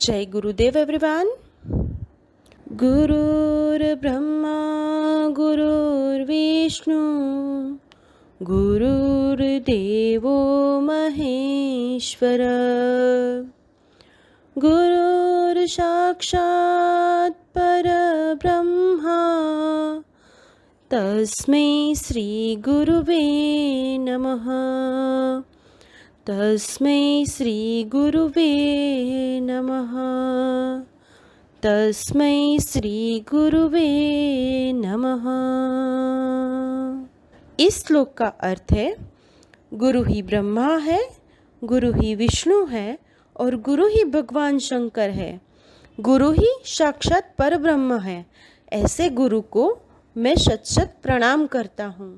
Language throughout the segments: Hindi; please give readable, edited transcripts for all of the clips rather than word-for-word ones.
जय गुरुदेव एवरीवन। गुरुर्ब्रह्मा गुरुर्विष्णु गुरुर्देवो महेश्वर गुरुर्साक्षात् परब्रह्मा तस्मै श्री गुरुवे नमः। तस्मै श्री गुरुवे नमः। तस्मै श्री गुरुवे नमः। इस श्लोक का अर्थ है, गुरु ही ब्रह्मा है, गुरु ही विष्णु है और गुरु ही भगवान शंकर है। गुरु ही साक्षात परब्रह्म है। ऐसे गुरु को मैं शत शत प्रणाम करता हूँ।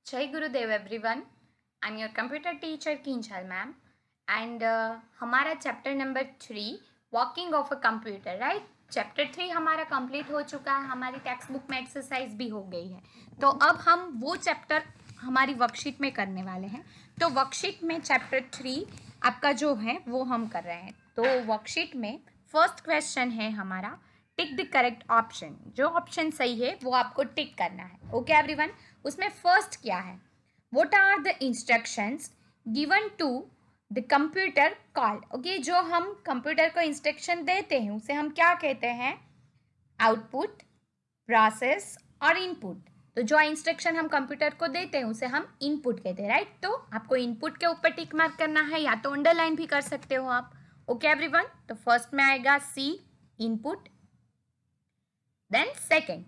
जय गुरुदेव everyone. I am your computer teacher Kinjal ma'am and हमारा chapter number 3 working of a computer, right. Chapter 3 हमारा कंप्लीट हो चुका है, हमारी टेक्स्ट बुक में एक्सरसाइज भी हो गई है। तो अब हम वो चैप्टर हमारी वर्कशीट में करने वाले हैं। तो वर्कशीट में चैप्टर 3 आपका जो है वो हम कर रहे हैं। तो वर्कशीट में फर्स्ट क्वेश्चन है हमारा, टिक द करेक्ट ऑप्शन। जो ऑप्शन सही है वो आपको टिक करना है। Okay everyone. उसमें फर्स्ट क्या है, what are the instructions given to the computer called. Okay, जो हम कंप्यूटर को इंस्ट्रक्शन देते हैं उसे हम क्या कहते हैं, आउटपुट, प्रोसेस और इनपुट। तो जो इंस्ट्रक्शन हम कंप्यूटर को देते हैं उसे हम इनपुट कहते हैं, राइट। तो आपको इनपुट के ऊपर टिक मार्क करना है, या तो अंडरलाइन भी कर सकते हो आप। Okay everyone. तो फर्स्ट में आएगा C, input. Then second,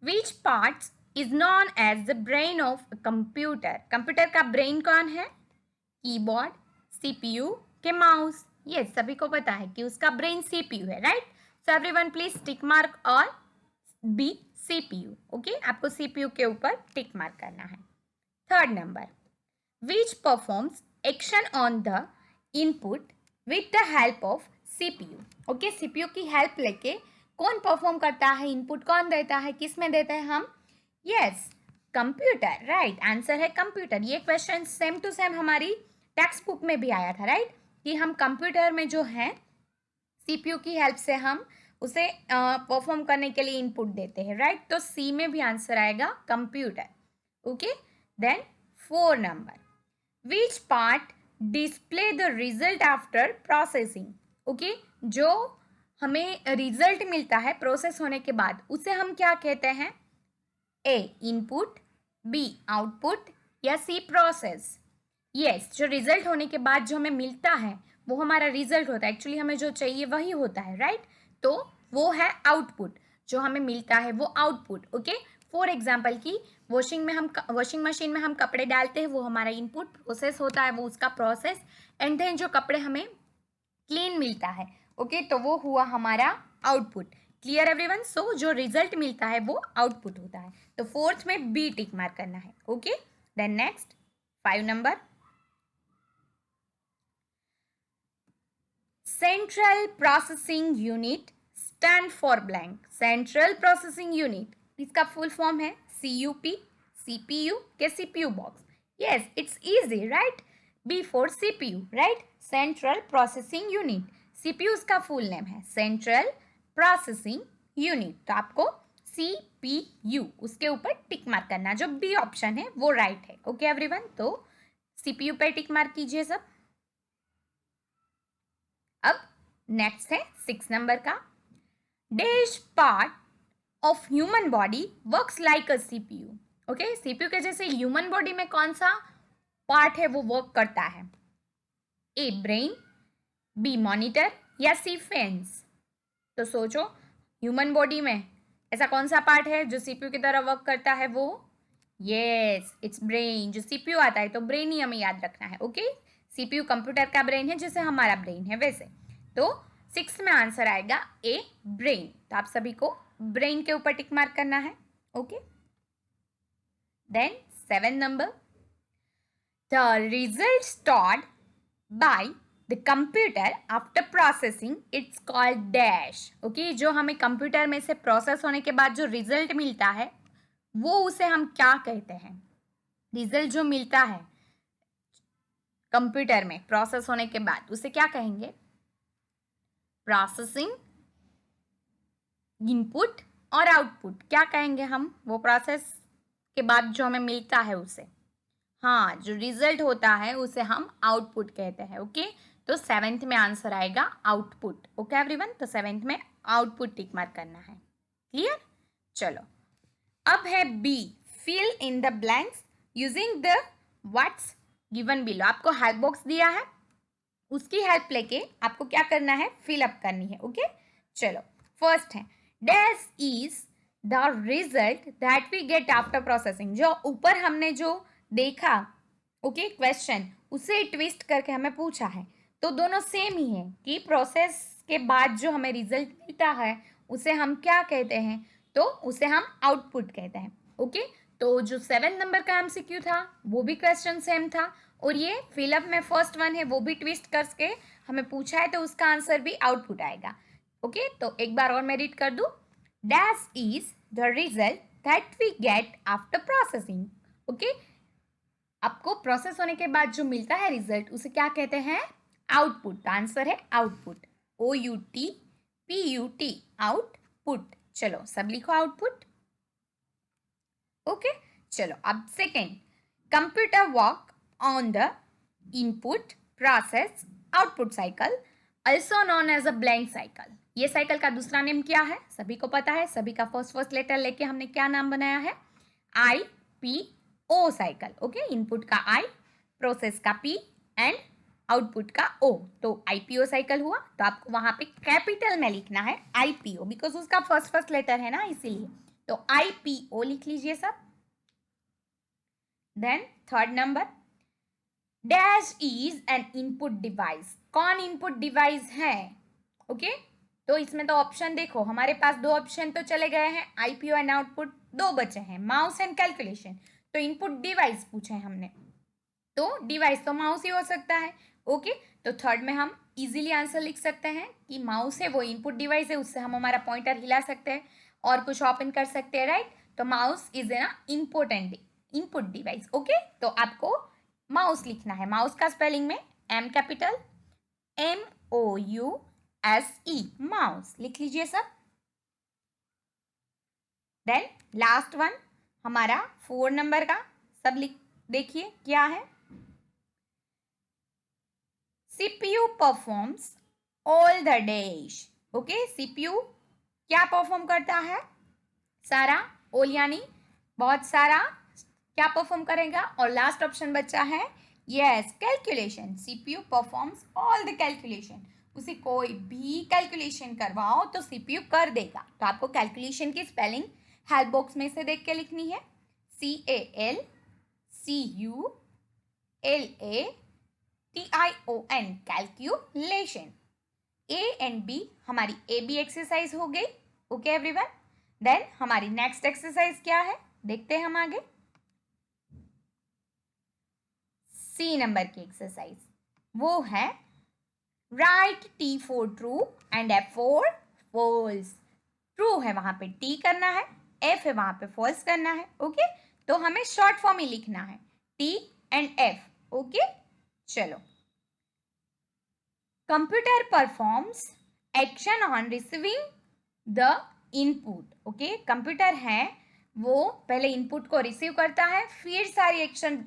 which parts is known as the brain of computer. Computer का ब्रेन कौन है, कीबोर्ड, सीपीयू के माउस। ये सभी को पता है कि उसका ब्रेन सीपीयू है, right. So everyone please tick mark और बी सीपीयू। ओके, आपको सीपीयू के ऊपर टिक मार्क करना है। Third number, which performs action on the input with the help of CPU. Okay, CPU की हेल्प लेके कौन परफॉर्म करता है, इनपुट कौन देता है, किस में देते हैं हम, यस, कंप्यूटर, राइट। आंसर है कंप्यूटर। ये क्वेश्चन सेम टू सेम हमारी टेक्स्ट बुक में भी आया था, राइट, कि हम कंप्यूटर में जो है सीपीयू की हेल्प से हम उसे परफॉर्म करने के लिए इनपुट देते हैं, राइट। तो सी में भी आंसर आएगा computer. Okay, then 4 number, which part display the result after processing. Okay, जो हमें रिजल्ट मिलता है प्रोसेस होने के बाद उसे हम क्या कहते हैं, ए इनपुट, बी आउटपुट या सी प्रोसेस। यस, जो रिजल्ट होने के बाद जो हमें मिलता है वो हमारा रिजल्ट होता है। एक्चुअली हमें जो चाहिए वही होता है, राइट। तो वो है आउटपुट, जो हमें मिलता है वो आउटपुट। ओके, फॉर एग्जाम्पल की वॉशिंग मशीन में हम कपड़े डालते हैं, वो हमारा इनपुट, प्रोसेस होता है वो उसका प्रोसेस, एंड देन जो कपड़े हमें क्लीन मिलता है, ओके, तो वो हुआ हमारा आउटपुट। Clear everyone. सो जो रिजल्ट मिलता है वो आउटपुट होता है। तो फोर्थ में बी टिक मार्क करना है। Okay, then next 5 number, central processing unit stand for blank. Central processing unit, इसका फुल फॉर्म है सीयूपी, सीपीयू के CPU box. Yes, it's easy, right. B for CPU, right, central processing unit. CPU इसका फुल नेम है सेंट्रल प्रोसेसिंग यूनिट। तो आपको सीपीयू उसके ऊपर टिक मार्क करना, जो बी ऑप्शन है वो राइट है। ओके एवरीवन, तो सीपीयू पे टिक मार्क कीजिए सब। अब नेक्स्ट है 6 नंबर का, dash part of human body works like a CPU. Okay, CPU के जैसे ह्यूमन बॉडी में कौन सा पार्ट है वो वर्क करता है, ए ब्रेन, बी मॉनिटर या सी फैंस। तो सोचो, ह्यूमन बॉडी में ऐसा कौन सा पार्ट है जो सीपीयू की तरह वर्क करता है, वो यस, इट्स ब्रेन। जो सीपीयू आता है तो ब्रेन ही हमें याद रखना है। ओके, सीपीयू कंप्यूटर का ब्रेन है जैसे हमारा ब्रेन है वैसे। तो 6 में आंसर आएगा ए ब्रेन। तो आप सभी को ब्रेन के ऊपर टिक मार्क करना है। Okay, then 7 number, the result stored by the computer after processing it's called dash. Okay, जो हमें कंप्यूटर में से प्रोसेस होने के बाद जो रिजल्ट मिलता है वो उसे हम क्या कहते हैं, रिजल्ट जो मिलता है कंप्यूटर में प्रोसेस होने के बाद उसे क्या कहेंगे? प्रोसेसिंग, इनपुट और आउटपुट। क्या कहेंगे हम? वो प्रोसेस के बाद जो हमें मिलता है उसे, हाँ, जो रिजल्ट होता है उसे हम आउटपुट कहते हैं। ओके, तो 7th में आंसर आएगा आउटपुट। ओके एवरीवन, तो 7th में आउटपुट टिक मार्क करना है। क्लियर? चलो, अब है B, fill in the blanks using the what's given below. आपको हेल्प बॉक्स दिया है, उसकी हेल्प लेके आपको क्या करना है? फिल अप करनी है। ओके, चलो, फर्स्ट है dash is the result that we get after processing. जो ऊपर हमने जो देखा, ओके, क्वेश्चन, उसे ट्विस्ट करके हमें पूछा है, तो दोनों सेम ही है कि प्रोसेस के बाद जो हमें रिजल्ट मिलता है उसे हम क्या कहते हैं? तो उसे हम आउटपुट कहते हैं। ओके, तो जो 7 नंबर का एमसीक्यू था वो भी क्वेश्चन सेम था, और ये फिलअप में फर्स्ट वन है वो भी ट्विस्ट करके हमें पूछा है, तो उसका आंसर भी आउटपुट आएगा। ओके, तो एक बार और मैं रीड कर दूं, dash is the result that we get after processing. Okay, आपको प्रोसेस होने के बाद जो मिलता है रिजल्ट उसे क्या कहते हैं? आउटपुट। आंसर है आउटपुट, OUTPUT, आउटपुट। चलो सब लिखो आउटपुट। ओके, चलो अब second, computer work on the input process output cycle, also known as a blank cycle। ये साइकिल का दूसरा नेम क्या है? सभी को पता है, सभी का फर्स्ट लेटर लेके हमने क्या नाम बनाया है? IPO cycle. ओके, इनपुट का I, प्रोसेस का P एंड आउटपुट का O, तो IPO साइकिल हुआ। तो आपको वहां पे कैपिटल में लिखना है IPO, बिकॉज उसका फर्स्ट लेटर है ना, इसीलिए। तो IPO लिख लीजिए सब। Then third number, dash is an input device. कौन इनपुट डिवाइस है? ओके, तो इसमें तो ऑप्शन देखो, हमारे पास दो ऑप्शन तो चले गए हैं, IPO एंड आउटपुट, दो बचे हैं, माउस एंड कैलकुलेशन। तो इनपुट डिवाइस पूछे हमने, तो डिवाइस तो माउस ही हो सकता है। ओके, तो थर्ड में हम इजीली आंसर लिख सकते हैं कि माउस है वो इनपुट डिवाइस है, उससे हम हमारा पॉइंटर हिला सकते हैं और कुछ ओपन कर सकते हैं, राइट? तो mouse is an important input device. Okay, तो आपको माउस लिखना है। माउस का स्पेलिंग में M कैपिटल, MOUSE, माउस लिख लीजिए सब। देन लास्ट वन हमारा 4 नंबर का, सब लिख देखिए क्या है। CPU performs all the dash. Okay, CPU क्या परफॉर्म करता है? सारा, ऑल यानी बहुत सारा, क्या परफॉर्म करेगा? और लास्ट ऑप्शन बचा है yes, calculation. CPU performs all the calculation. उसे कोई भी कैलकुलेशन करवाओ तो CPU कर देगा। तो आपको कैलकुलेशन की स्पेलिंग हेल्प बॉक्स में से देख के लिखनी है, CALCULATION, calculation. A and B हमारी AB एक्सरसाइज हो गई। ओके एवरीवन, देन हमारी नेक्स्ट एक्सरसाइज क्या है देखते हैं हम आगे। C नंबर की एक्सरसाइज वो है write T for true and F for false. True है वहां पे T करना है, F है वहां पे फॉल्स करना है। ओके, तो हमें शॉर्ट फॉर्म ही लिखना है, T एंड F। ओके, चलो, computer performs action on receiving the input. Okay, computer है वो पहले इनपुट को रिसीव करता है, फिर सारी एक्शन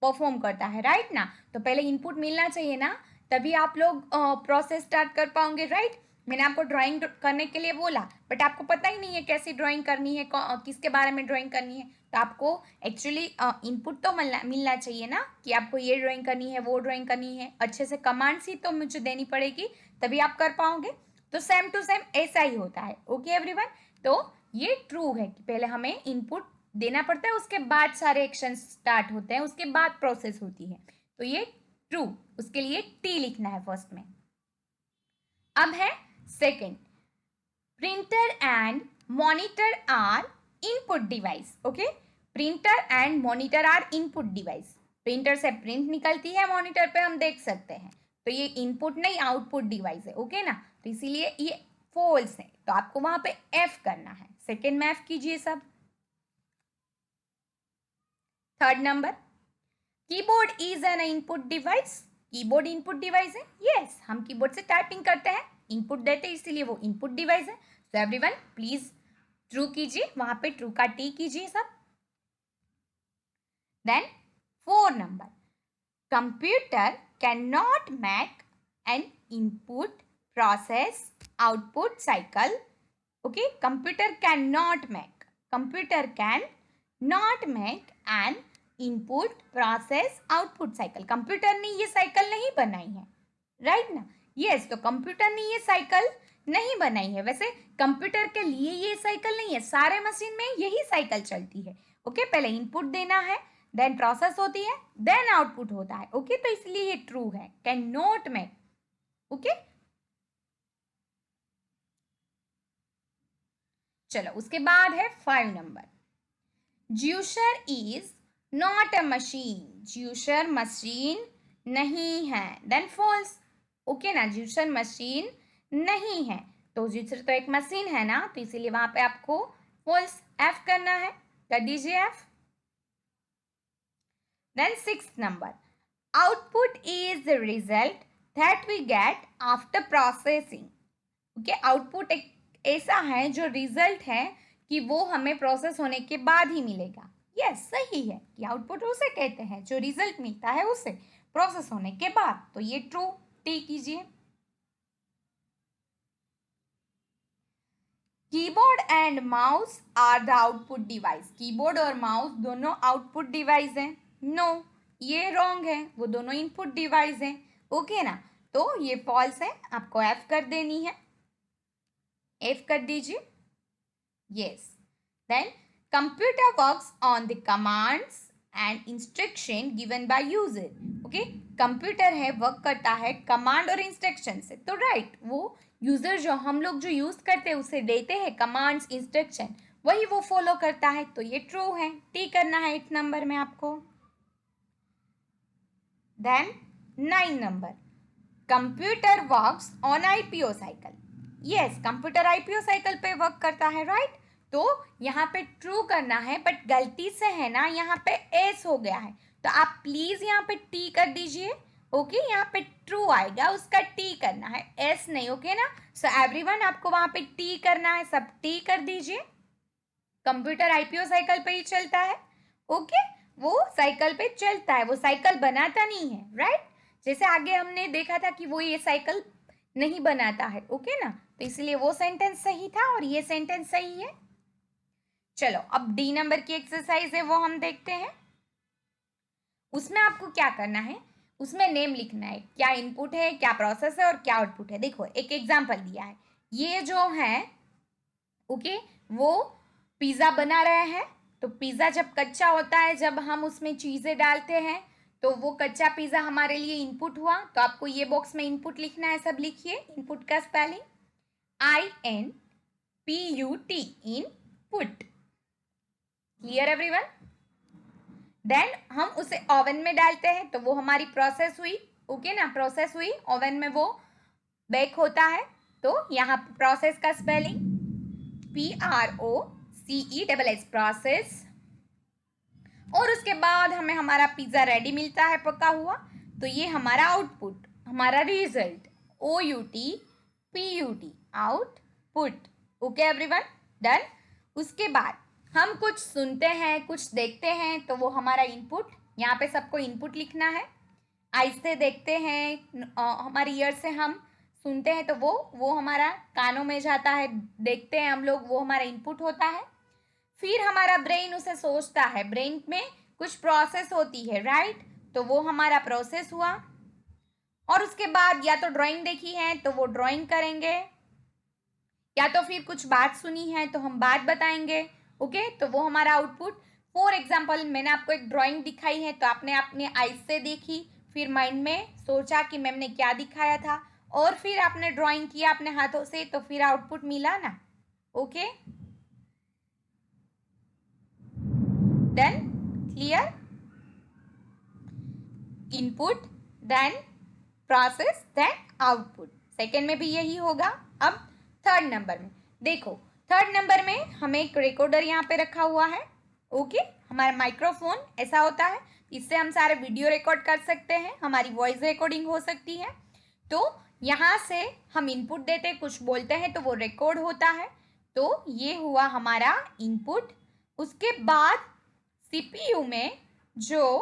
परफॉर्म करता है, राइट ना? तो पहले इनपुट मिलना चाहिए ना, तभी आप लोग प्रोसेस स्टार्ट कर पाओगे, राइट? मैंने आपको ड्राइंग करने के लिए बोला, बट आपको पता ही नहीं है कैसी ड्राइंग करनी है, किसके बारे में ड्राइंग करनी है। तो आपको एक्चुअली इनपुट तो मिलना चाहिए ना, कि आपको ये ड्राइंग करनी है, वो ड्राइंग करनी है, अच्छे से कमांड्स ही तो मुझे देनी पड़ेगी, तभी आप कर पाओगे। तो सेम टू सेम ऐसा ही होता है। ओके एवरीवन, तो ये ट्रू है कि पहले हमें इनपुट देना पड़ता है, उसके बाद सारे एक्शन स्टार्ट होते हैं, उसके बाद प्रोसेस होती है। तो ये ट्रू, उसके लिए T लिखना है फर्स्ट में। अब है second, printer and monitor are input device. Okay, printer and monitor are input device. Printer से प्रिंट निकलती है, मॉनिटर पे हम देख सकते हैं, तो ये इनपुट नहीं आउटपुट डिवाइस है। ओके ना, तो इसीलिए ये फॉल्स है, तो आपको वहां पे F करना है। सेकेंड में F कीजिए सब। Third number, keyboard is an input device, keyboard input device है। यस, हम कीबोर्ड से टाइपिंग करते हैं, इनपुट देते हैं, इसीलिए वो इनपुट डिवाइस है। सो एवरीवन प्लीज ट्रू कीजिए, वहां पे ट्रू का टी कीजिए सब। Then 4 number, computer can not make an input process output cycle. Okay, computer can not make an input process output cycle. Computer ने ये साइकिल नहीं बनाई है, राइट ना? यस, तो कंप्यूटर ने ये साइकिल नहीं बनाई है। वैसे कंप्यूटर के लिए ये साइकिल नहीं है, सारे मशीन में यही साइकिल चलती है। ओके, पहले इनपुट देना है, देन प्रोसेस होती है, देन आउटपुट होता है। ओके, तो इसलिए ये ट्रू है, कैन नॉट मेक। ओके, चलो उसके बाद है 5 number, juicer is not a machine, juicer machine नहीं है। Then false. ओके ना, ज्यूसर मशीन नहीं है, तो ज्यूसर तो एक मशीन है ना, तो इसीलिए वहां पे आपको फॉल्स एफ करना है, कर दीजिए F. Then 6th number, output is the result that we get after processing. Okay, output एक ऐसा है जो रिजल्ट है कि वो हमें प्रोसेस होने के बाद ही मिलेगा। यस, सही है कि आउटपुट उसे कहते हैं जो रिजल्ट मिलता है उसे प्रोसेस होने के बाद, तो ये ट्रू टी कीजिए। Keyboard and mouse are the output device, keyboard और माउस दोनों आउटपुट डिवाइस हैं। नो, ये रॉन्ग है, वो दोनों इनपुट डिवाइस हैं। ओके ना, तो ये फॉल्स है, आपको एफ कर देनी है, एफ कर दीजिए। Yes, then computer works on the commands and instruction given by user. Okay, computer है वर्क करता है कमांड और इंस्ट्रक्शन से, तो राइट, वो यूजर जो हम लोग जो यूज करते हैं उसे देते हैं कमांड्स इंस्ट्रक्शन, वही वो फॉलो करता है, तो ये ट्रू है, टी करना है 8 नंबर में आपको। Then 9 number, computer works on IPO cycle. Yes, computer IPO cycle पे वर्क करता है, राइट? तो यहाँ पे ट्रू करना है, बट गलती से है ना यहाँ पे एस हो गया है, तो आप प्लीज यहाँ पे टी कर दीजिए। ओके, यहाँ पे ट्रू आएगा, उसका टी करना है, एस नहीं। ओके ना, सो एवरीवन आपको वहां पे टी करना है, सब टी कर दीजिए। कंप्यूटर आईपीओ साइकिल पे ही चलता है। ओके, वो साइकिल पे चलता है, वो साइकिल बनाता नहीं है, राइट? जैसे आगे हमने देखा था कि वो ये साइकिल नहीं बनाता है। ओके ना, तो इसलिए वो सेंटेंस सही था और ये सेंटेंस सही है। चलो अब डी नंबर की एक्सरसाइज है वो हम देखते हैं। उसमें आपको क्या करना है, उसमें नेम लिखना है, क्या इनपुट है, क्या प्रोसेस है और क्या आउटपुट है। देखो एक एग्जांपल दिया है, ये जो है ओके वो पिज़्ज़ा बना रहे हैं। तो पिज़्ज़ा जब कच्चा होता है, जब हम उसमें चीज़ें डालते हैं, तो वो कच्चा पिज़्ज़ा हमारे लिए इनपुट हुआ। तो आपको ये बॉक्स में इनपुट लिखना है, सब लिखिए इनपुट का spelling INPUT, input. Clear everyone? Then हम उसे ओवन में डालते हैं, तो वो हमारी प्रोसेस हुई। ओके ना, प्रोसेस हुई, ओवन में वो बेक होता है। तो यहाँ प्रोसेस का स्पेलिंग PROCESS, प्रोसेस। और उसके बाद हमें हमारा पिज्ज़ा रेडी मिलता है पका हुआ, तो ये हमारा आउटपुट, हमारा result OUTPUT, output. Okay everyone, done. उसके बाद हम कुछ सुनते हैं, कुछ देखते हैं, तो वो हमारा इनपुट, यहाँ पे सबको इनपुट लिखना है। आई से देखते हैं, हमारी ईयर से हम सुनते हैं, तो वो हमारा कानों में जाता है, देखते हैं हम लोग, वो हमारा इनपुट होता है। फिर हमारा ब्रेन उसे सोचता है, ब्रेन में कुछ प्रोसेस होती है, राइट? तो वो हमारा प्रोसेस हुआ। और उसके बाद या तो ड्राइंग देखी है तो वो ड्राइंग करेंगे, या तो फिर कुछ बात सुनी है तो हम बात बताएंगे। ओके, तो वो हमारा आउटपुट। फॉर एग्जाम्पल, मैंने आपको एक ड्राइंग दिखाई है, तो आपने अपने आईज से देखी, फिर माइंड में सोचा कि मैम ने क्या दिखाया था, और फिर आपने ड्राइंग किया अपने हाथों से, तो फिर आउटपुट मिला ना। Okay, then clear? Input then process then output, second में भी यही होगा। अब थर्ड नंबर में देखो, थर्ड नंबर में हमें एक रिकॉर्डर यहाँ पे रखा हुआ है। ओके, हमारा माइक्रोफोन ऐसा होता है, इससे हम सारे वीडियो रिकॉर्ड कर सकते हैं, हमारी वॉइस रिकॉर्डिंग हो सकती है। तो यहाँ से हम इनपुट देते हैं, कुछ बोलते हैं तो वो रिकॉर्ड होता है। तो ये हुआ हमारा इनपुट। उसके बाद सीपीयू में जो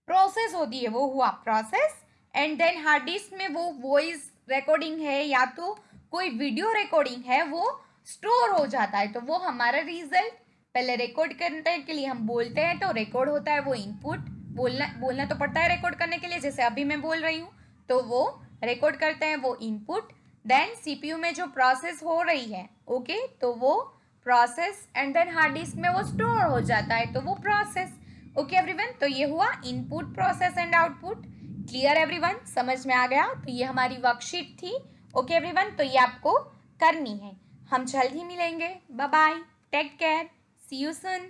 प्रोसेस होती है वो हुआ process, and then hard disk में वो वॉइस रिकॉर्डिंग है या तो कोई वीडियो रिकॉर्डिंग है वो स्टोर हो जाता है। तो वो हमारा रिजल्ट, पहले रिकॉर्ड करने के लिए हम बोलते हैं तो रिकॉर्ड होता है वो इनपुट, बोलना तो पड़ता है रिकॉर्ड करने के लिए, जैसे अभी मैं बोल रही हूँ, तो वो रिकॉर्ड करते हैं वो इनपुट। देन सीपीयू में जो प्रोसेस हो रही है, ओके, तो वो process, and then hard disk में वो स्टोर हो जाता है तो वो प्रोसेस। ओके एवरीवन, तो ये हुआ input, process and output. Clear everyone, समझ में आ गया? तो ये हमारी वर्कशीट थी। ओके एवरीवन, तो ये आपको करनी है। हम जल्द ही मिलेंगे। Bye bye, take care, see you soon.